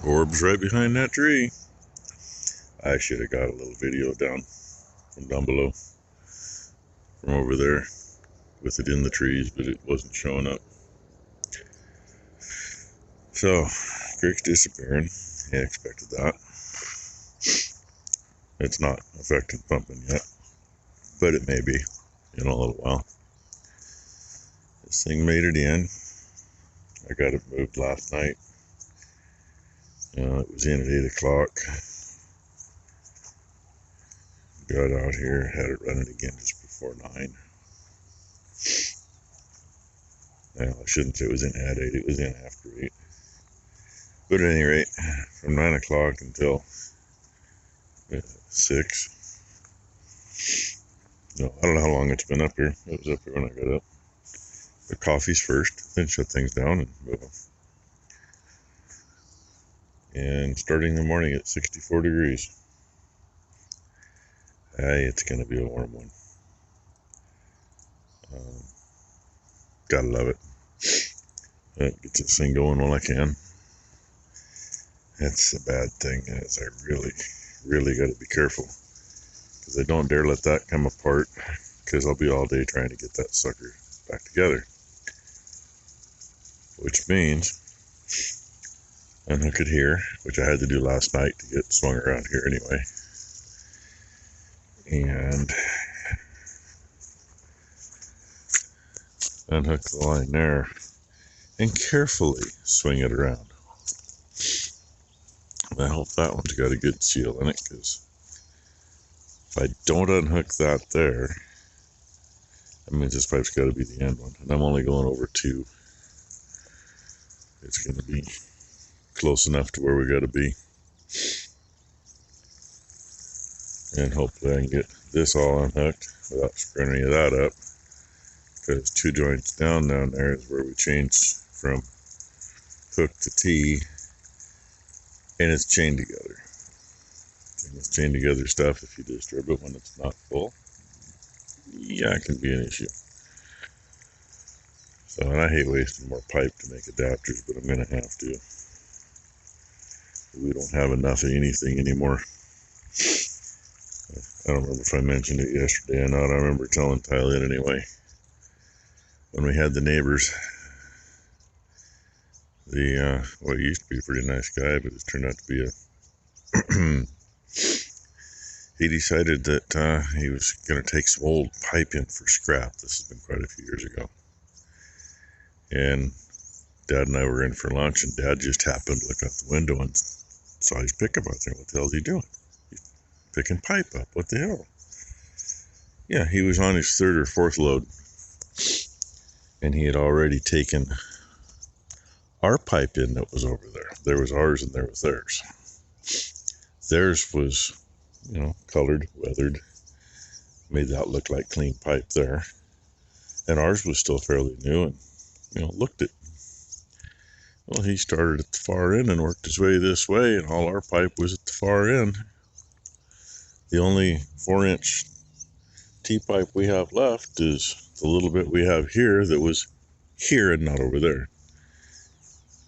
Orbs right behind that tree. I should have got a little video down below, from over there, with it in the trees, but it wasn't showing up. So, creek's disappearing. I expected that. It's not affecting pumping yet, but it may be in a little while. This thing made it in. I got it moved last night. It was in at 8 o'clock. Got out here, had it running again just before 9. Well, I shouldn't say it was in at 8, it was in after 8. But at any rate, from 9 o'clock until 6. No, I don't know how long it's been up here. It was up here when I got up. The coffee's first, then shut things down and move them. And starting the morning at 64 degrees. Hey, it's going to be a warm one. Gotta love it. That gets this thing going while I can. That's a bad thing, is I really got to be careful. Because I don't dare let that come apart, because I'll be all day trying to get that sucker back together. Which means unhook it here, which I had to do last night to get swung around here anyway. And unhook the line there and carefully swing it around. I hope that one's got a good seal in it, because if I don't unhook that there, that means this pipe's got to be the end one, and I'm only going over 2. It's going to be close enough to where we got to be. And hopefully I can get this all unhooked without screwing any of that up, because 2 joints down there is where we change from hook to T, and it's chained together. And this chained together stuff, if you disturb it when it's not full, yeah, it can be an issue. So, and I hate wasting more pipe to make adapters, but I'm going to have to. We don't have enough of anything anymore. I don't remember if I mentioned it yesterday or not. I remember telling Tyler anyway. When we had the neighbors, he used to be a pretty nice guy, but it's turned out to be a he decided that he was going to take some old pipe in for scrap. This has been quite a few years ago. And Dad and I were in for lunch, and Dad just happened to look out the window and saw his pickup out there. What the hell is he doing? He's picking pipe up. What the hell? Yeah, he was on his 3rd or 4th load, and he had already taken our pipe in that was over there. There was ours and there was theirs. Theirs was, colored, weathered, made that look like clean pipe there. And ours was still fairly new and, looked it. Well, he started at the far end and worked his way this way, and all our pipe was at the far end. The only 4-inch T-pipe we have left is the little bit we have here that was here and not over there.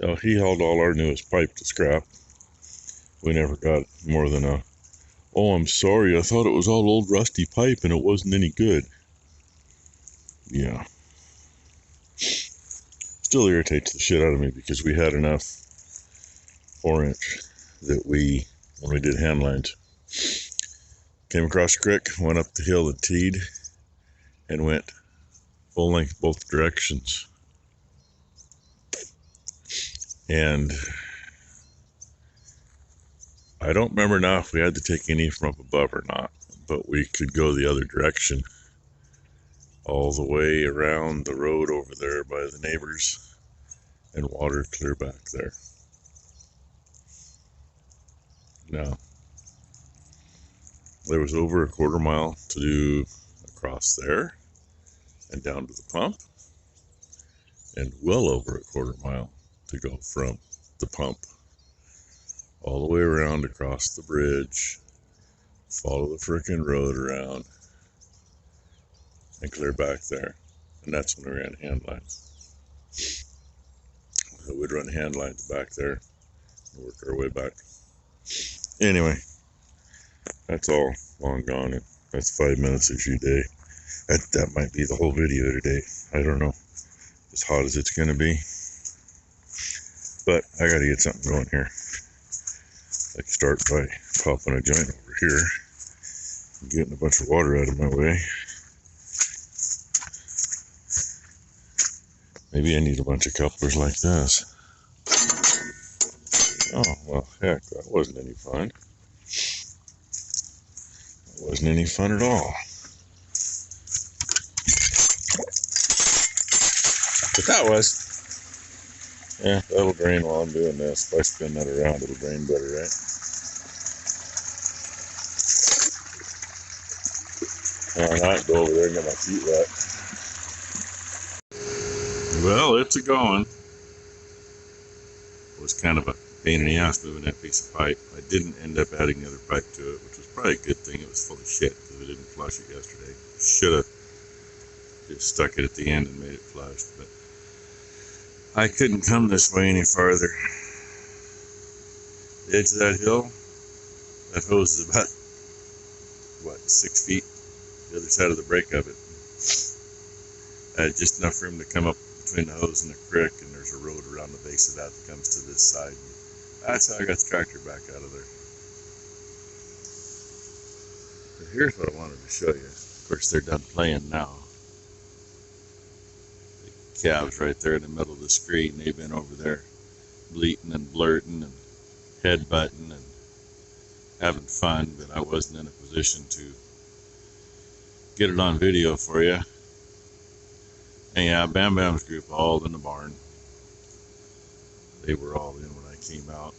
Now, he hauled all our newest pipe to scrap. We never got more than a, "Oh, I'm sorry, I thought it was all old rusty pipe and it wasn't any good." Yeah. Still irritates the shit out of me, because we had enough 4-inch that when we did hand lines, came across the creek, went up the hill and teed, and went full length both directions. And I don't remember now if we had to take any from up above or not, but we could go the other direction all the way around the road over there by the neighbors and water clear back there. Now, there was over a 1/4 mile to do across there and down to the pump, and well over a 1/4 mile to go from the pump all the way around across the bridge, follow the frickin' road around, and clear back there. And that's when we ran hand lines. So we'd run hand lines back there, Work our way back. Anyway, that's all long gone. And that's 5 minutes of your day. That might be the whole video today. I don't know. As hot as it's gonna be. But I gotta get something going here. I can start by popping a joint over here and getting a bunch of water out of my way. Maybe I need a bunch of couplers like this. Oh, well, heck, that wasn't any fun. That wasn't any fun at all. But that was. Yeah, that'll drain while I'm doing this. If I spin that around, it'll drain better, right? Why not go over there and get my feet wet? Well, it's a going. It was kind of a pain in the ass moving that piece of pipe. I didn't end up adding the other pipe to it, which was probably a good thing. It was full of shit because we didn't flush it yesterday. Should have just stuck it at the end and made it flushed, but I couldn't come this way any farther. The edge of that hill, that hose is about, 6 feet? The other side of the break of it. I had just enough room to come up between the hose and the creek, and there's a road around the base of that comes to this side. That's how I got the tractor back out of there. But here's what I wanted to show you. Of course, they're done playing now. The calves right there in the middle of the screen, they've been over there bleating and blurting and headbutting and having fun, but I wasn't in a position to get it on video for you. And yeah, Bam Bam's group all in the barn. They were all in when I came out.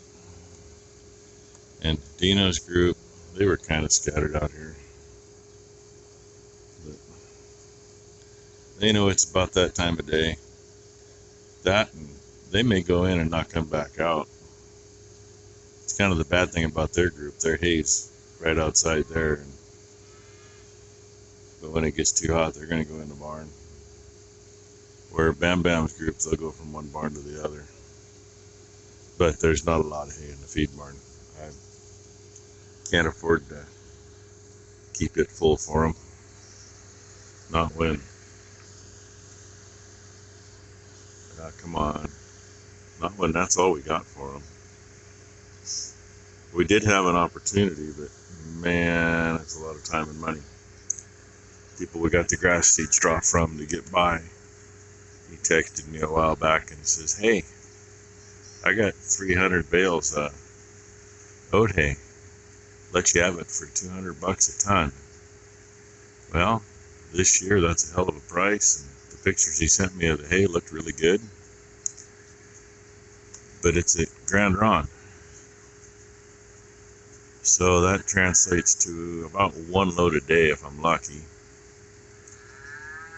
And Dina's group, they were kind of scattered out here. But they know it's about that time of day. That, and they may go in and not come back out. It's kind of the bad thing about their group. Their hay's right outside there. But when it gets too hot, they're going to go in the barn. Where Bam Bam's group, they'll go from one barn to the other. But there's not a lot of hay in the feed barn. I can't afford to keep it full for them. Not when. Come on. Not when that's all we got for them. We did have an opportunity, but man, it's a lot of time and money. People we got the grass seed straw from to get by. He texted me a while back and he says, "Hey, I got 300 bales of oat hay. Let you have it for $200 a ton." Well, this year that's a hell of a price, and the pictures he sent me of the hay looked really good. But it's at Grand Ronde. So that translates to about one load a day if I'm lucky.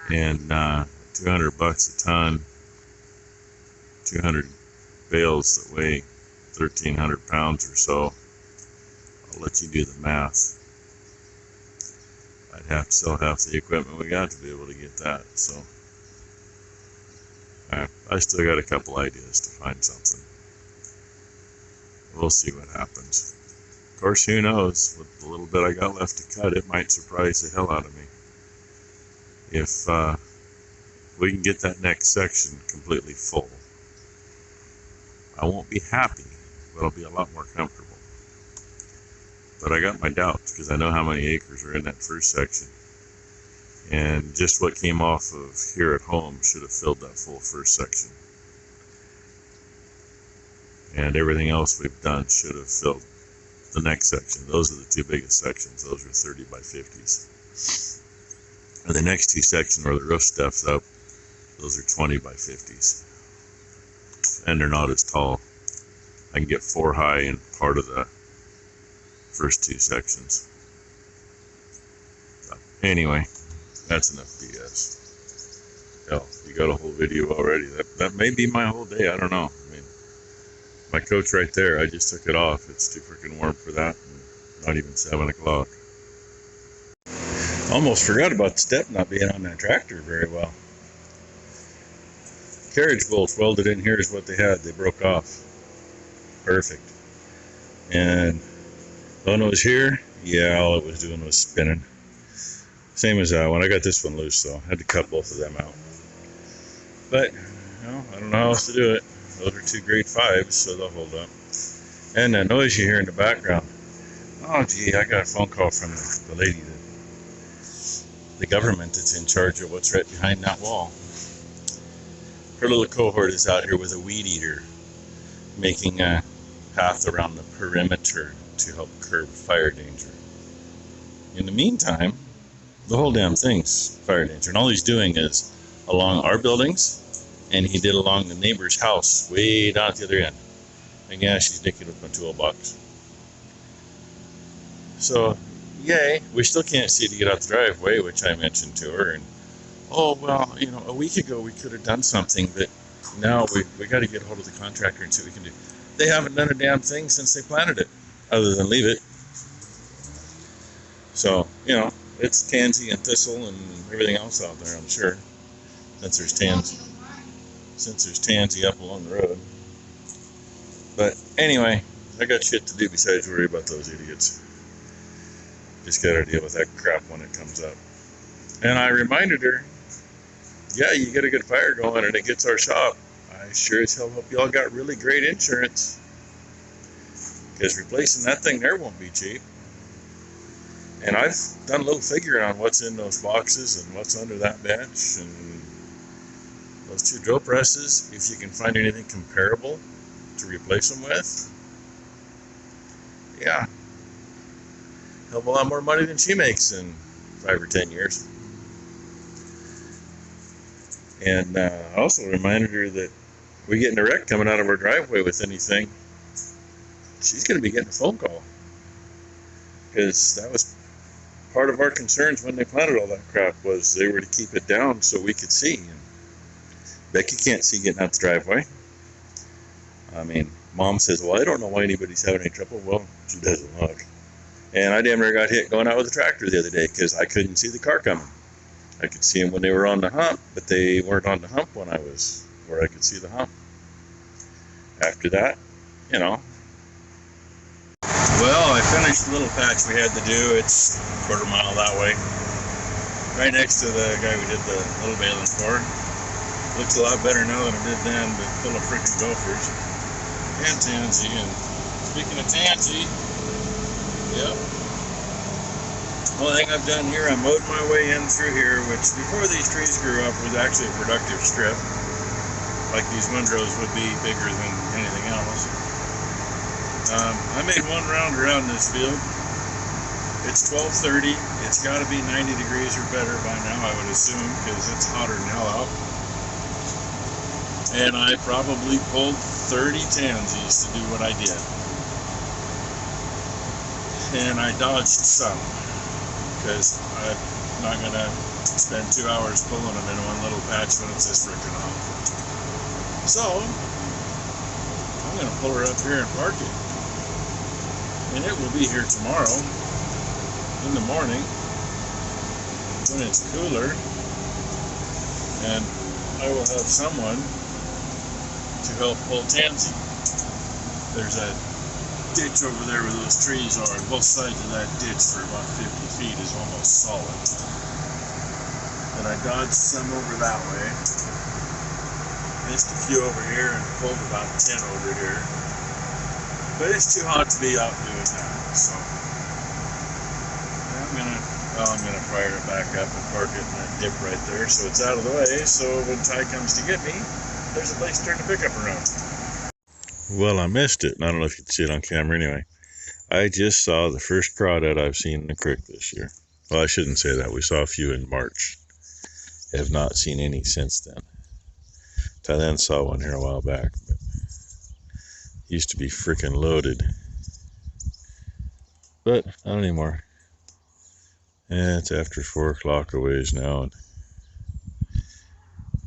And $200 a ton, 200 bales that weigh 1,300 pounds or so. I'll let you do the math. I'd have to sell half the equipment we got to be able to get that. So I still got a couple ideas to find something. We'll see what happens. Of course, who knows? With the little bit I got left to cut, it might surprise the hell out of me. If we can get that next section completely full. I won't be happy, but I'll be a lot more comfortable. But I got my doubts because I know how many acres are in that first section. And just what came off of here at home should have filled that full first section. And everything else we've done should have filled the next section. Those are the two biggest sections. Those are 30 by 50s. And the next two sections where the roof stuff's up, those are 20 by 50s. And they're not as tall. I can get 4 high in part of the first two sections. So anyway, that's enough BS. Hell, you got a whole video already. That may be my whole day. I don't know. I mean, my coach right there, I just took it off. It's too freaking warm for that. Not even 7 o'clock. Almost forgot about the step not being on that tractor very well. Carriage bolts welded in here is what they had. They broke off. Perfect. And when it was here, yeah, all it was doing was spinning. Same as when I got this one loose, so I had to cut both of them out. But, I don't know how else to do it. Those are 2 grade 5s, so they'll hold up. And the noise you hear in the background. Oh, gee, I got a phone call from the lady, the government that's in charge of what's right behind that wall. Her little cohort is out here with a weed eater, making a path around the perimeter to help curb fire danger. In the meantime, the whole damn thing's fire danger. And all he's doing is along our buildings, and he did along the neighbor's house way down at the other end. And yeah, she's nicking with my toolbox. So, yay, we still can't see to get out the driveway, which I mentioned to her. And, oh, well, a week ago we could have done something, but now we got to get a hold of the contractor and see what we can do. They haven't done a damn thing since they planted it, other than leave it. So, it's tansy and thistle and everything else out there, I'm sure, since there's tansy up along the road. But anyway, I got shit to do besides worry about those idiots. Just gotta deal with that crap when it comes up. And I reminded her, yeah, you get a good fire going and it gets our shop. I sure as hell hope y'all got really great insurance, because replacing that thing there won't be cheap. And I've done a little figuring on what's in those boxes and what's under that bench and those 2 drill presses, if you can find anything comparable to replace them with. Yeah, hell of a lot more money than she makes in 5 or 10 years. And I also reminded her that we get in a wreck coming out of our driveway with anything, she's going to be getting a phone call, because that was part of our concerns when they planted all that crap, was they were to keep it down so we could see. And Becky can't see getting out the driveway. I mean, Mom says, well, I don't know why anybody's having any trouble. Well, she doesn't look. And I damn near got hit going out with a tractor the other day because I couldn't see the car coming. I could see them when they were on the hump, but they weren't on the hump when I was where I could see the hump. After that, Well, I finished the little patch we had to do. It's a quarter mile that way. Right next to the guy we did the little baling for. Looks a lot better now than it did then, but full of freaking gophers. And tansy. And speaking of tansy, yep. Only thing I've done here, I mowed my way in through here, which before these trees grew up was actually a productive strip. Like these windrows would be bigger than anything else. I made one round around this field. It's 12:30. It's got to be 90 degrees or better by now, I would assume, because it's hotter than hell out. And I probably pulled 30 tansies to do what I did. And I dodged some, because I'm not going to spend 2 hours pulling them in one little patch when it's this freaking hot. So, I'm going to pull her up here and park it. And it will be here tomorrow in the morning when it's cooler, and I will have someone to help pull tansy. There's a ditch over there where those trees are, and both sides of that ditch for about 50 feet is almost solid. And I dodged some over that way, missed a few over here, and pulled about 10 over here. But it's too hot to be out doing that, so I'm gonna fire it back up and park it in that dip right there, so it's out of the way. So when Ty comes to get me, there's a place to turn the pickup around. Well, I missed it. I don't know if you can see it on camera anyway. I just saw the first crawdad I've seen in the creek this year. Well, I shouldn't say that. We saw a few in March. Have not seen any since then. I then saw one here a while back, but used to be freaking loaded. But not anymore. Yeah, it's after 4 o'clock a ways now, and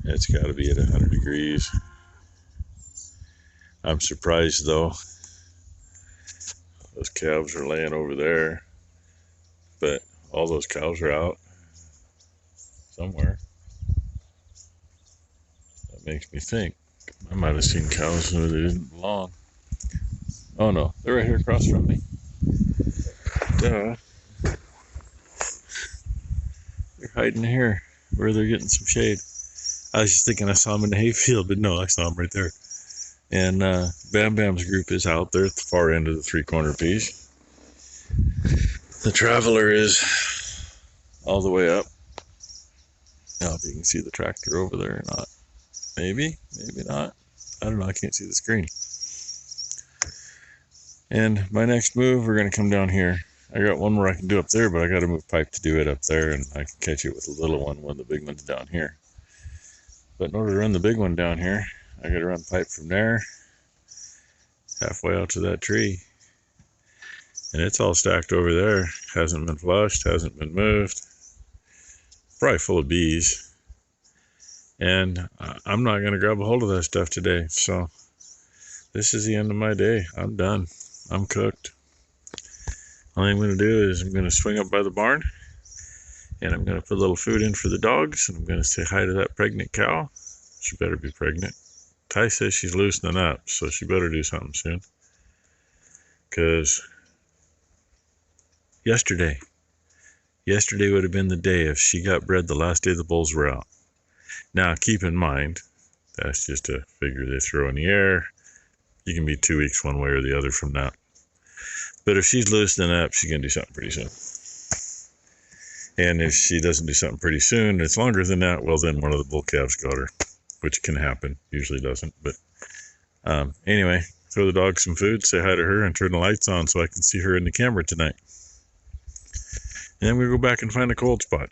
it's got to be at 100 degrees. I'm surprised though. Those calves are laying over there, but all those cows are out somewhere. That makes me think I might have seen cows where they didn't belong. Oh no, they're right here across from me. Duh. They're hiding here where they're getting some shade. I was just thinking I saw them in the hayfield, but no, I saw them right there. And Bam Bam's group is out there at the far end of the three-corner piece. The Traveler is all the way up. Now, if you can see the tractor over there or not. Maybe, maybe not. I don't know. I can't see the screen. And my next move, we're going to come down here. I got one more I can do up there, but I got to move pipe to do it up there, and I can catch it with a little one when the big one's down here. But in order to run the big one down here, I got to run pipe from there halfway out to that tree. And it's all stacked over there. Hasn't been flushed, hasn't been moved. Probably full of bees. And I'm not going to grab a hold of that stuff today. So this is the end of my day. I'm done. I'm cooked. All I'm going to do is I'm going to swing up by the barn. And I'm going to put a little food in for the dogs. And I'm going to say hi to that pregnant cow. She better be pregnant. Ty says she's loosening up. So she better do something soon. Because yesterday would have been the day if she got bred the last day the bulls were out. Now, keep in mind, that's just a figure they throw in the air. You can be 2 weeks one way or the other from that. But if she's loosening up, she's going to do something pretty soon. And if she doesn't do something pretty soon, it's longer than that, well, then one of the bull calves got her, which can happen. Usually doesn't. But anyway, throw the dog some food, say hi to her, and turn the lights on so I can see her in the camera tonight. And then we go back and find a cold spot.